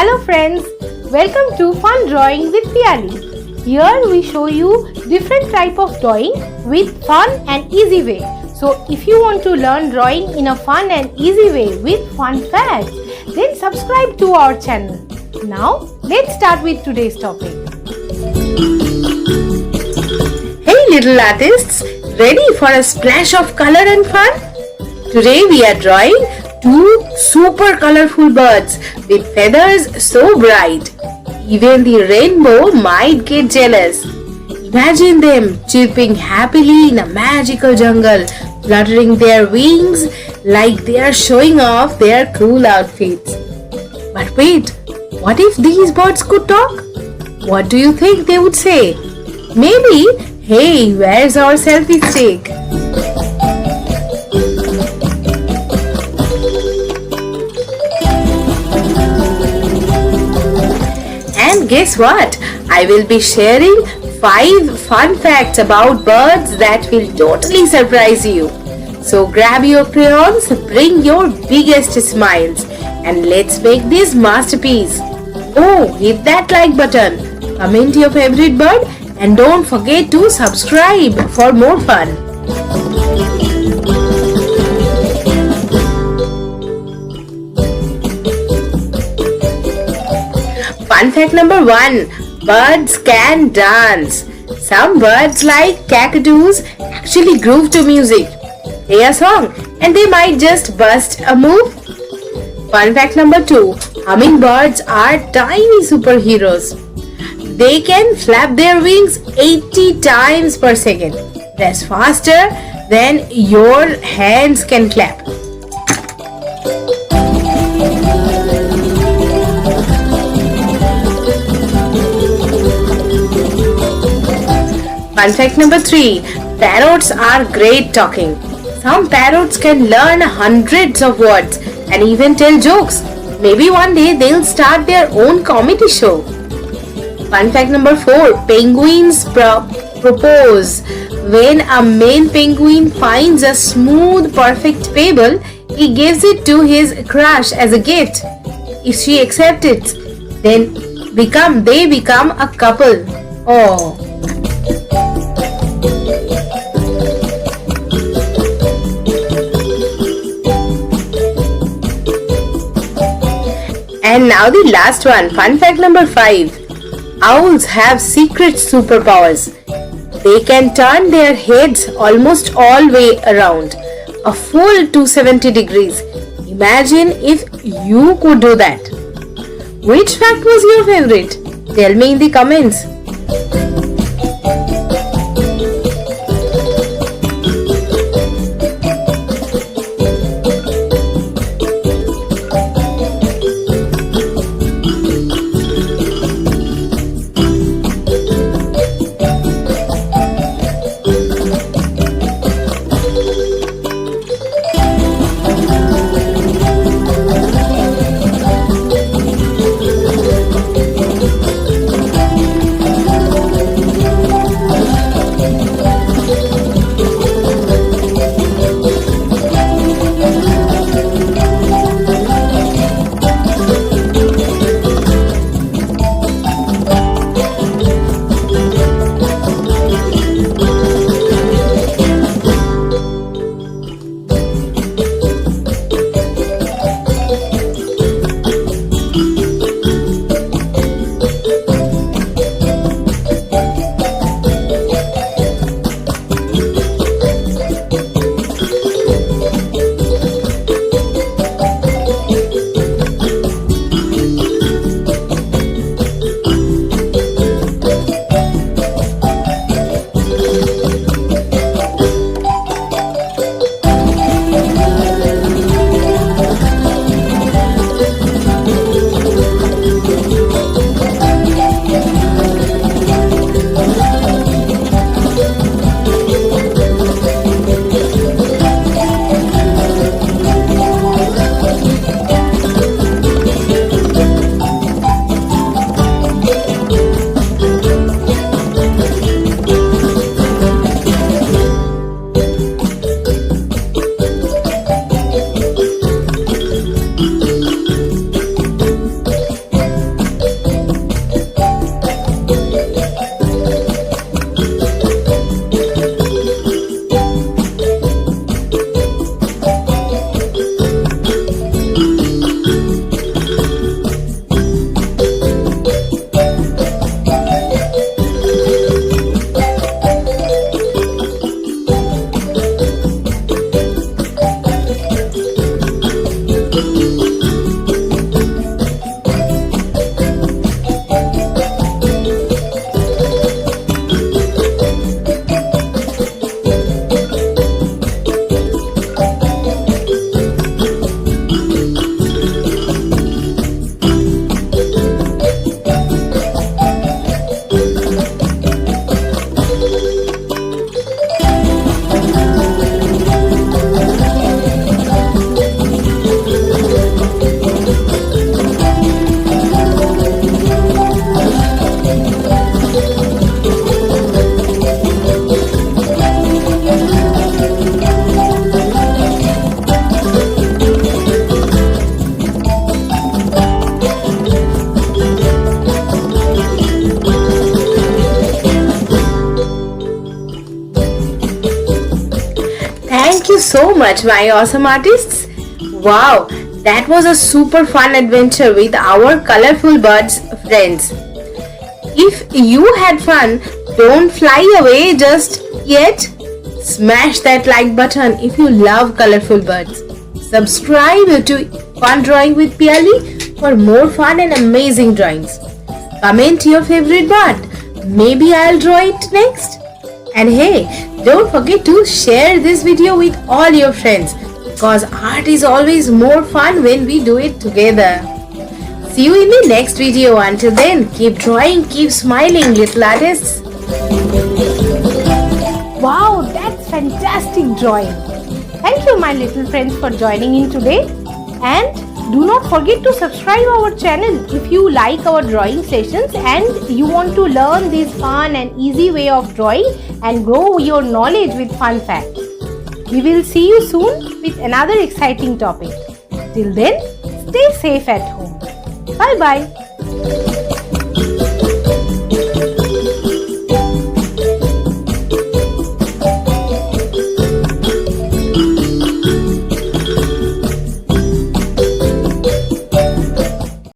Hello friends, welcome to Fun Drawing with Piyali. Here we show you different type of drawing with fun and easy way. So if you want to learn drawing in a fun and easy way with fun facts, then subscribe to our channel. Now let's start with today's topic. Hey little artists, ready for a splash of color and fun? Today we are drawing two super colorful birds with feathers so bright. Even the rainbow might get jealous. Imagine them chirping happily in a magical jungle, fluttering their wings like they are showing off their cool outfits. But wait, what if these birds could talk? What do you think they would say? Maybe, "Hey, where's our selfie stick?" And guess what? I will be sharing 5 fun facts about birds that will totally surprise you. So grab your crayons, bring your biggest smiles, and let's make this masterpiece. Oh, hit that like button, comment your favorite bird, and don't forget to subscribe for more fun. Fun fact number 1. Birds can dance. Some birds like cockatoos actually groove to music. Play a song and they might just bust a move. Fun fact number 2. Hummingbirds are tiny superheroes. They can flap their wings 80 times per second. That's faster than your hands can clap. Fun fact number 3. Parrots are great talking. Some parrots can learn hundreds of words and even tell jokes. Maybe one day they'll start their own comedy show. Fun fact number 4. Penguins propose. When a male penguin finds a smooth, perfect pebble, he gives it to his crush as a gift. If she accepts it, then they become a couple. Oh. And now the last one, fun fact number 5. Owls have secret superpowers. They can turn their heads almost all way around, a full 270 degrees. Imagine if you could do that. Which fact was your favorite? Tell me in the comments. so much, my awesome artists. Wow, that was a super fun adventure with our colorful birds friends. If you had fun, don't fly away just yet. Smash that like button if you love colorful birds. Subscribe to Fun Drawing with Piyali for more fun and amazing drawings. Comment your favorite bird. Maybe I'll draw it next. And hey, don't forget to share this video with all your friends because art is always more fun when we do it together. See you in the next video. Until then, keep drawing, keep smiling, little artists. Wow, that's fantastic drawing. Thank you, my little friends, for joining in today. And do not forget to subscribe our channel if you like our drawing sessions and you want to learn this fun and easy way of drawing and grow your knowledge with fun facts. We will see you soon with another exciting topic. Till then, stay safe at home. Bye bye.